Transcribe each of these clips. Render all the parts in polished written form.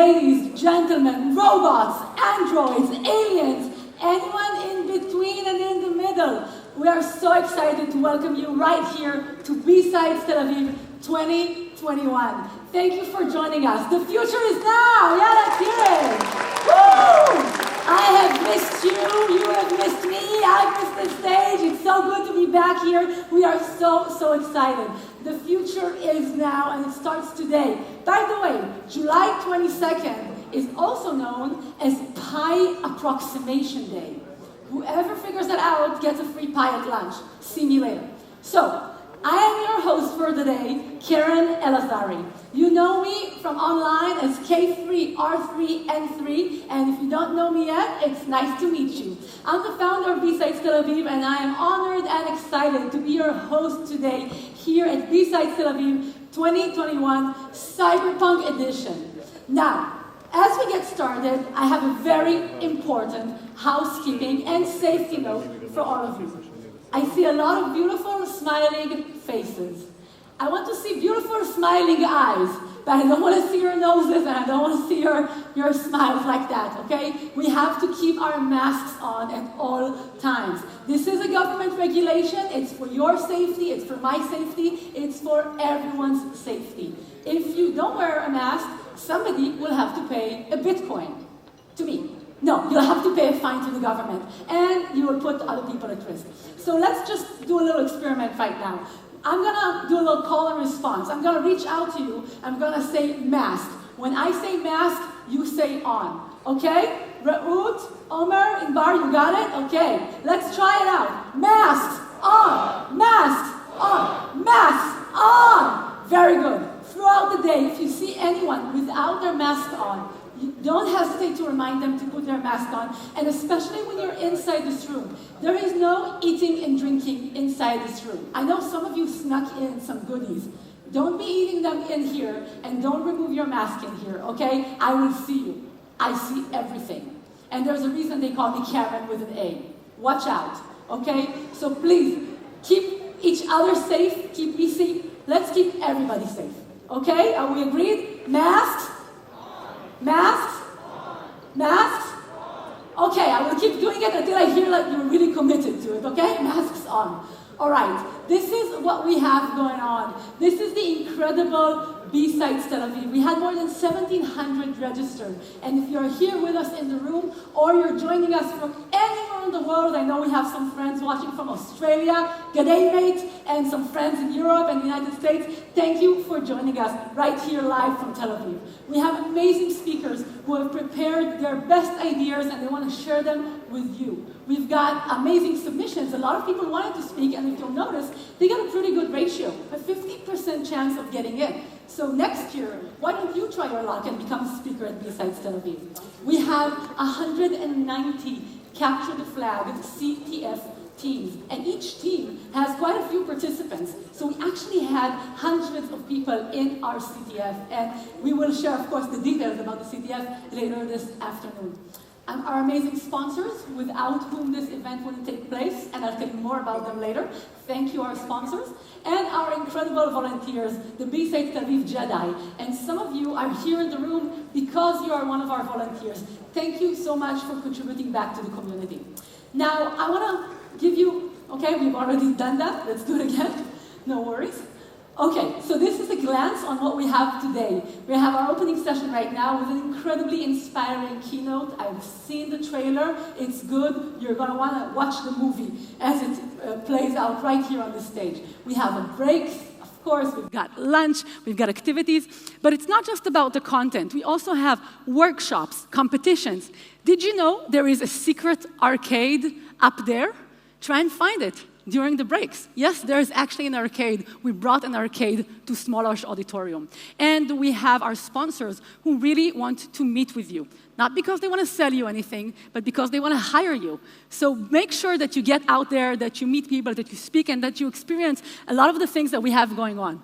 ladies, gentlemen, robots, androids, aliens, anyone in between and in the middle. We are so excited to welcome you right here to BSidesTLV 2021. Thank you for joining us. The future is now. Yeah, let's hear it. Woo! I have missed you. You have missed me. I've missed the stage. It's so good to be back here. We are so excited. The future is now, and it starts today. By the way, July 22nd is also known as Pie Approximation Day. Whoever figures that out gets a free pie at lunch. See me later. So, I am your host for the day, Keren Elazari. You know me from online as K3, R3, N3, and if you don't know me yet, it's nice to meet you. I'm the founder of BSidesTLV, and I am honored and excited to be your host today here at BSidesTLV 2021 Cyberpunk Edition. Now, as we get started, I have a very important housekeeping and safety note for all of you. I see a lot of beautiful, smiling faces. I want to see beautiful, smiling eyes, but I don't want to see your noses and I don't want to see your smiles like that, okay? We have to keep our masks on at all times. This is a government regulation. It's for your safety. It's for my safety. It's for everyone's safety. If you don't wear a mask, somebody will have to pay a Bitcoin to me. No, you'll have to pay a fine to the government, and you will put other people at risk. So let's just do a little experiment right now. I'm gonna do a little call and response. I'm gonna reach out to you. I'm gonna say mask. When I say mask, you say on. Okay? Re'ut, Omer, Inbar, you got it? Okay. Let's try it out. Masks on. Masks on. Masks on. Very good. Throughout the day, if you see anyone without their mask on, don't hesitate to remind them to put their mask on, and especially when you're inside this room. There is no eating and drinking inside this room. I know some of you snuck in some goodies. Don't be eating them in here, and don't remove your mask in here, okay? I will see you. I see everything. And there's a reason they call me Karen with an A. Watch out, okay? So please, keep each other safe, keep me safe. Let's keep everybody safe, okay? Are we agreed? Masks? Masks? Masks? Okay, I will keep doing it until I hear that you're really committed to it, okay? Masks on. All right, this is what we have going on. This is the incredible BSidesTLV. We had more than 1,700 registered. And if you're here with us in the room, or you're joining us from anywhere in the world, I know we have some friends watching from Australia, G'day mate, and some friends in Europe and the United States. Thank you for joining us right here live from Tel Aviv. We have amazing speakers who have prepared their best ideas and they want to share them with you. We've got amazing submissions. A lot of people wanted to speak, and if you'll notice, they got a pretty good ratio, a 50% chance of getting in. So next year, why don't you try your luck and become a speaker at BSidesTLV? We have 190 Capture the Flag CTF teams, and each team has quite a few participants. So we actually had hundreds of people in our CTF, and we will share, of course, the details about the CTF later this afternoon. Our amazing sponsors, without whom this event wouldn't take place, and I'll tell you more about them later. Thank you, our sponsors, and our incredible volunteers, the BSidesTLV Jedi. And some of you are here in the room because you are one of our volunteers. Thank you so much for contributing back to the community. Now, I want to give you, okay, we've already done that. Let's do it again. No worries. Okay, so this is a glance on what we have today. We have our opening session right now with an incredibly inspiring keynote. I've seen the trailer. It's good. You're going to want to watch the movie as it plays out right here on the stage. We have a break. Of course, we've got lunch, we've got activities, but it's not just about the content. We also have workshops, competitions. Did you know there is a secret arcade up there? Try and find it during the breaks. Yes, there's actually an arcade. We brought an arcade to Small-Arsh Auditorium. And we have our sponsors who really want to meet with you. Not because they want to sell you anything, but because they want to hire you. So make sure that you get out there, that you meet people, that you speak, and that you experience a lot of the things that we have going on.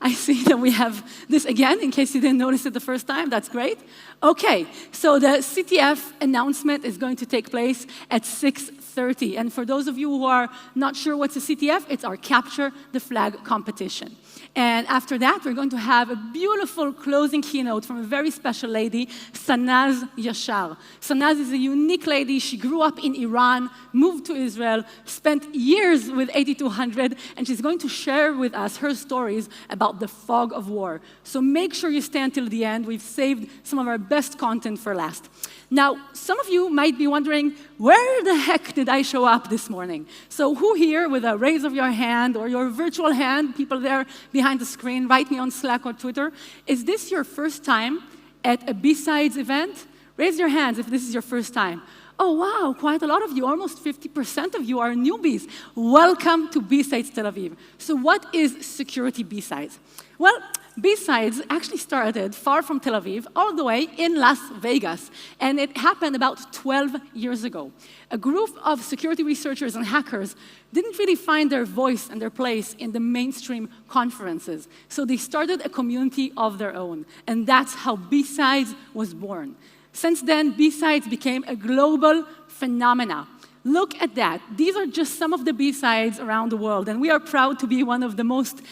I see that we have this again, in case you didn't notice it the first time. That's great. Okay, so the CTF announcement is going to take place at 6:30. And for those of you who are not sure what's a CTF, it's our Capture the Flag competition. And after that, we're going to have a beautiful closing keynote from a very special lady, Sanaz Yashar. Sanaz is a unique lady. She grew up in Iran, moved to Israel, spent years with 8200, and she's going to share with us her stories about the fog of war. So make sure you stay until the end. We've saved some of our best content for last. Now, some of you might be wondering, where the heck did I show up this morning? So who here, with a raise of your hand or your virtual hand, people there behind the screen, write me on Slack or Twitter, is this your first time at a B-Sides event? Raise your hands if this is your first time. Oh, wow, quite a lot of you, almost 50% of you are newbies. Welcome to BSidesTLV. So what is security B-Sides? Well, B-Sides actually started far from Tel Aviv, all the way in Las Vegas, and it happened about 12 years ago. A group of security researchers and hackers didn't really find their voice and their place in the mainstream conferences, so they started a community of their own, and that's how B-Sides was born. Since then, B-Sides became a global phenomena. Look at that. These are just some of the B-Sides around the world, and we are proud to be one of the most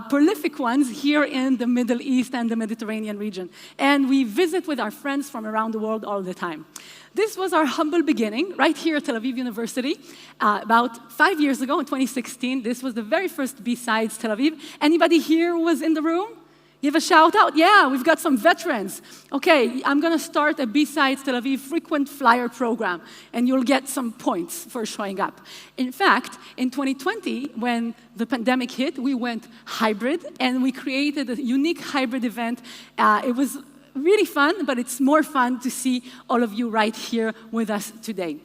prolific ones here in the Middle East and the Mediterranean region. And we visit with our friends from around the world all the time. This was our humble beginning right here at Tel Aviv University about 5 years ago in 2016. This was the very first B-Sides Tel Aviv. Anybody here was in the room? Give a shout out. Yeah, we've got some veterans. Okay, I'm going to start a B-Sides Tel Aviv frequent flyer program, and you'll get some points for showing up. In fact, in 2020, when the pandemic hit, we went hybrid, and we created a unique hybrid event. It was really fun, but it's more fun to see all of you right here with us today.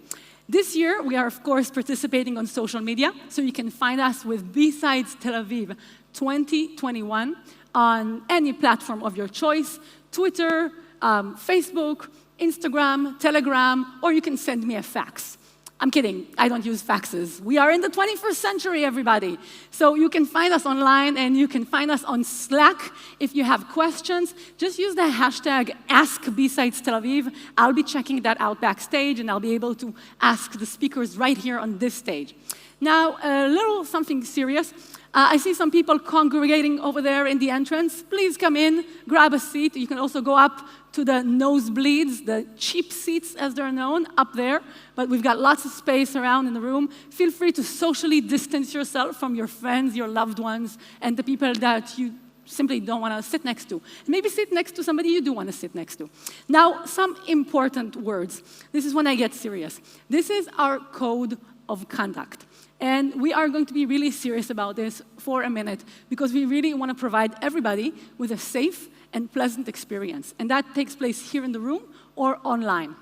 This year, we are, of course, participating on social media, so you can find us with BSidesTLV 2021 on any platform of your choice, Twitter, Facebook, Instagram, Telegram, or you can send me a fax. I'm kidding, I don't use faxes. We are in the 21st century, everybody. So you can find us online, and you can find us on Slack. If you have questions, just use the hashtag #BSidesTLV. I'll be checking that out backstage, and I'll be able to ask the speakers right here on this stage. Now, a little something serious. I see some people congregating over there in the entrance. Please come in, grab a seat. You can also go up to the nosebleeds, the cheap seats as they're known, up there. But we've got lots of space around in the room. Feel free to socially distance yourself from your friends, your loved ones, and the people that you simply don't want to sit next to. Maybe sit next to somebody you do want to sit next to. Now, some important words. This is when I get serious. This is our code of conduct. And we are going to be really serious about this for a minute, because we really want to provide everybody with a safe and pleasant experience. And that takes place here in the room or online.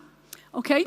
Okay?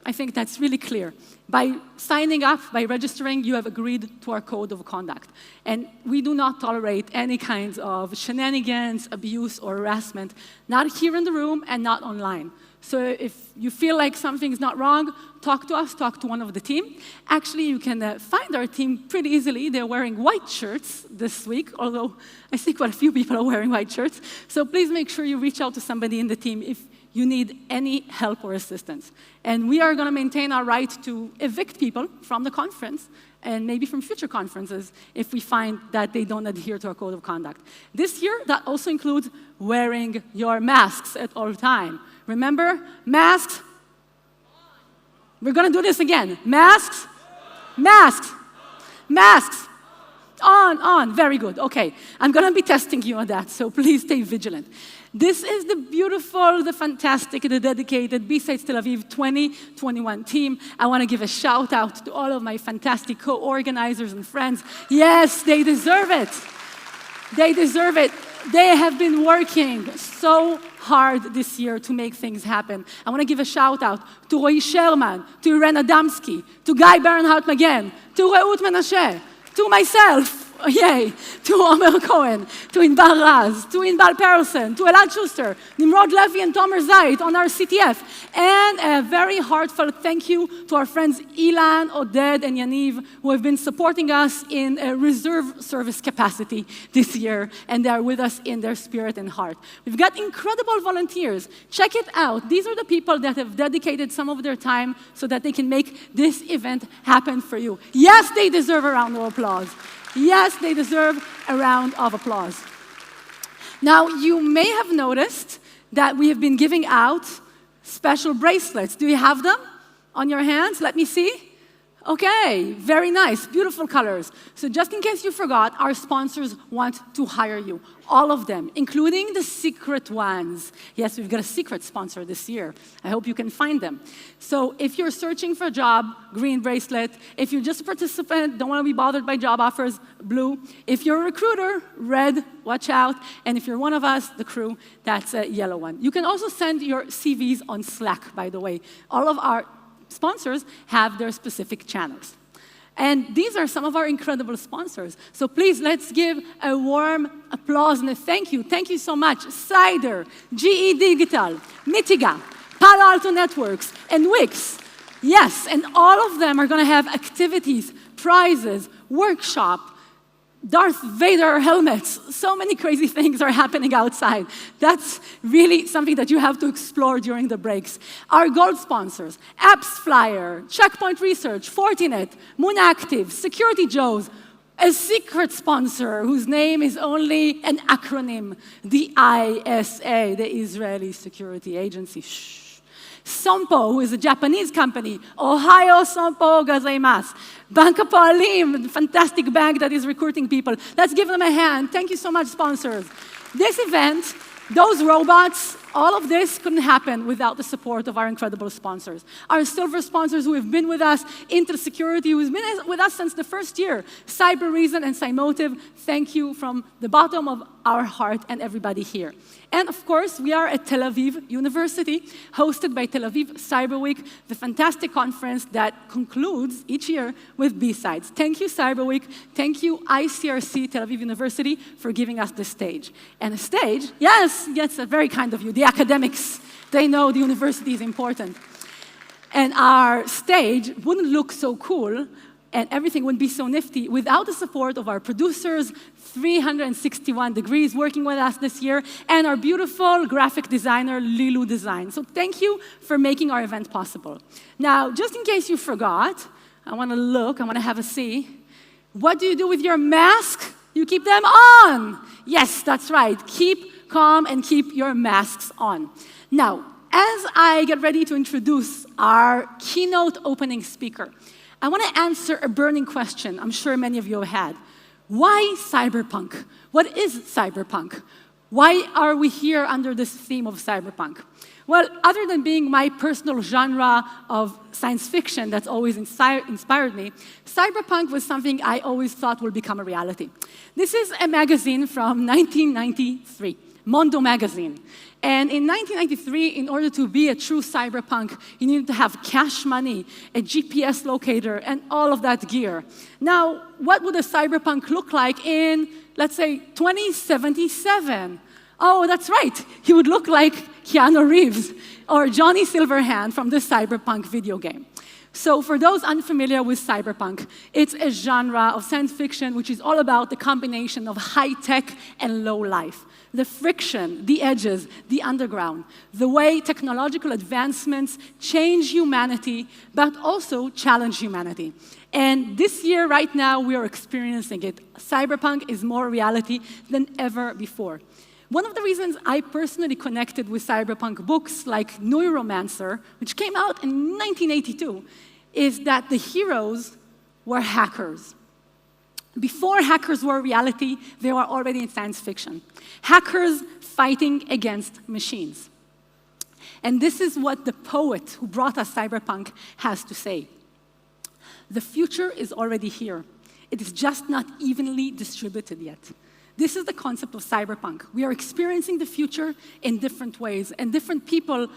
I think that's really clear. By signing up, by registering, you have agreed to our code of conduct. And we do not tolerate any kinds of shenanigans, abuse, or harassment, not here in the room and not online. So if you feel like something's not wrong, talk to us, talk to one of the team. Actually, you can find our team pretty easily. They're wearing white shirts this week, although I see quite a few people are wearing white shirts. So please make sure you reach out to somebody in the team if you need any help or assistance. And we are going to maintain our right to evict people from the conference and maybe from future conferences if we find that they don't adhere to our code of conduct. This year, that also includes wearing your masks at all times. Remember, masks. We're going to do this again. Masks, masks, masks. On. Very good. Okay. I'm going to be testing you on that, so please stay vigilant. This is the beautiful, the fantastic, the dedicated BSidesTLV 2021 team. I want to give a shout out to all of my fantastic co-organizers and friends. Yes, they deserve it. They deserve it. They have been working so hard this year to make things happen. I want to give a shout out to Roy Sherman, to Irene Adamski, to Guy Bernhardt-Magen, to Reut Menashe, to myself, Yay, to Omer Cohen, to Inbar Raz, to Inbal Perelson, to Elad Schuster, Nimrod Levy and Tomer Zayit on our CTF. And a very heartfelt thank you to our friends Ilan, Oded, and Yaniv, who have been supporting us in a reserve service capacity this year, and they are with us in their spirit and heart. We've got incredible volunteers. Check it out. These are the people that have dedicated some of their time so that they can make this event happen for you. Yes, they deserve a round of applause. Yes, they deserve a round of applause. Now, you may have noticed that we have been giving out special bracelets. Do you have them on your hands? Let me see. Okay, very nice, beautiful colors. So just in case you forgot, our sponsors want to hire you. All of them, including the secret ones. Yes, we've got a secret sponsor this year. I hope you can find them. So if you're searching for a job, green bracelet. If you're just a participant, don't want to be bothered by job offers, blue. If you're a recruiter, red, watch out. And if you're one of us, the crew, that's a yellow one. You can also send your CVs on Slack, by the way. All of our sponsors have their specific channels. And these are some of our incredible sponsors. So please, let's give a warm applause and a thank you. Thank you so much. Cider, GE Digital, Mitiga, Palo Alto Networks, and Wix. Yes, and all of them are going to have activities, prizes, workshop, Darth Vader helmets. So many crazy things are happening outside. That's really something that you have to explore during the breaks. Our gold sponsors, Apps Flyer, Checkpoint Research, Fortinet, Moon Active, Security Joe's, a secret sponsor whose name is only an acronym, the ISA, the Israeli Security Agency. Shh. Sompo, who is a Japanese company, Ohio Sompo Gozaimasu. Bank Hapoalim, fantastic bank that is recruiting people. Let's give them a hand. Thank you so much, sponsors. This event, those robots, all of this couldn't happen without the support of our incredible sponsors. Our silver sponsors who have been with us, Intel Security, who's been with us since the first year, Cyber Reason and Cymotive, thank you from the bottom of our heart and everybody here. And of course, we are at Tel Aviv University, hosted by Tel Aviv Cyber Week, the fantastic conference that concludes each year with B-Sides. Thank you, Cyber Week. Thank you, ICRC Tel Aviv University, for giving us the stage. And a stage, yes, very kind of you. The academics, they know the university is important. And our stage wouldn't look so cool and everything wouldn't be so nifty without the support of our producers, 361 Degrees working with us this year, and our beautiful graphic designer, Lilu Design. So thank you for making our event possible. Now, just in case you forgot, I want to have a see. What do you do with your mask? You keep them on. Yes, that's right. Keep calm and keep your masks on. Now, as I get ready to introduce our keynote opening speaker, I want to answer a burning question I'm sure many of you have had. Why cyberpunk? What is cyberpunk? Why are we here under this theme of cyberpunk? Well, other than being my personal genre of science fiction that's always inspired me, cyberpunk was something I always thought would become a reality. This is a magazine from 1993, Mondo magazine. And in 1993, in order to be a true cyberpunk, you needed to have cash money, a GPS locator, and all of that gear. Now, what would a cyberpunk look like in, let's say, 2077? Oh, that's right. He would look like Keanu Reeves or Johnny Silverhand from the cyberpunk video game. So for those unfamiliar with cyberpunk, it's a genre of science fiction which is all about the combination of high tech and low life. The friction, the edges, the underground, the way technological advancements change humanity, but also challenge humanity. And this year, right now, we are experiencing it. Cyberpunk is more reality than ever before. One of the reasons I personally connected with cyberpunk books like Neuromancer, which came out in 1982, is that the heroes were hackers. Before hackers were reality, they were already in science fiction. Hackers fighting against machines. And this is what the poet who brought us cyberpunk has to say. The future is already here. It is just not evenly distributed yet. This is the concept of cyberpunk. We are experiencing the future in different ways, and different people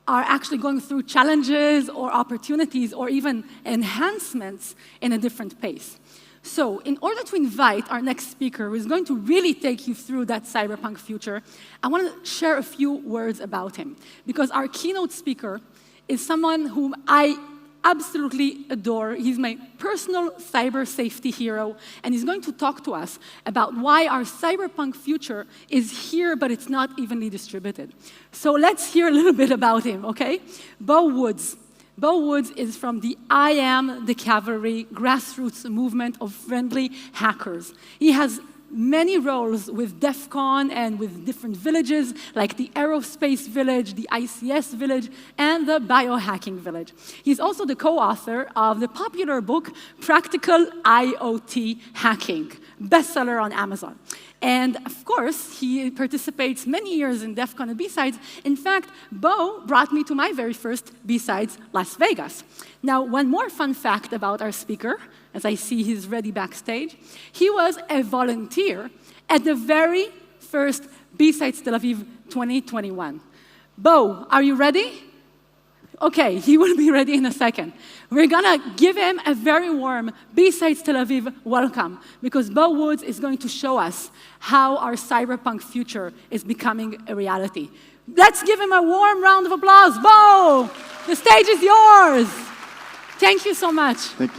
are actually going through challenges or opportunities or even enhancements in a different pace. So in order to invite our next speaker, who is going to really take you through that cyberpunk future, I want to share a few words about him. Because our keynote speaker is someone whom I absolutely adore. He's my personal cyber safety hero, and he's going to talk to us about why our cyberpunk future is here, but it's not evenly distributed. So let's hear a little bit about him, okay? Beau Woods. Beau Woods is from the I Am the Cavalry grassroots movement of friendly hackers. He has many roles with DEF CON and with different villages, like the Aerospace Village, the ICS Village, and the Biohacking Village. He's also the co-author of the popular book, Practical IoT Hacking, bestseller on Amazon. And of course, he participates many years in DEF CON and BSides. In fact, Beau brought me to my very first BSides Las Vegas. Now, one more fun fact about our speaker, as I see he's ready backstage, he was a volunteer at the very first BSidesTLV 2021. Beau, are you ready? Okay, he will be ready in a second. We're gonna give him a very warm BSidesTLV welcome, because Beau Woods is going to show us how our cyberpunk future is becoming a reality. Let's give him a warm round of applause. Beau, the stage is yours. Thank you so much. Thank you.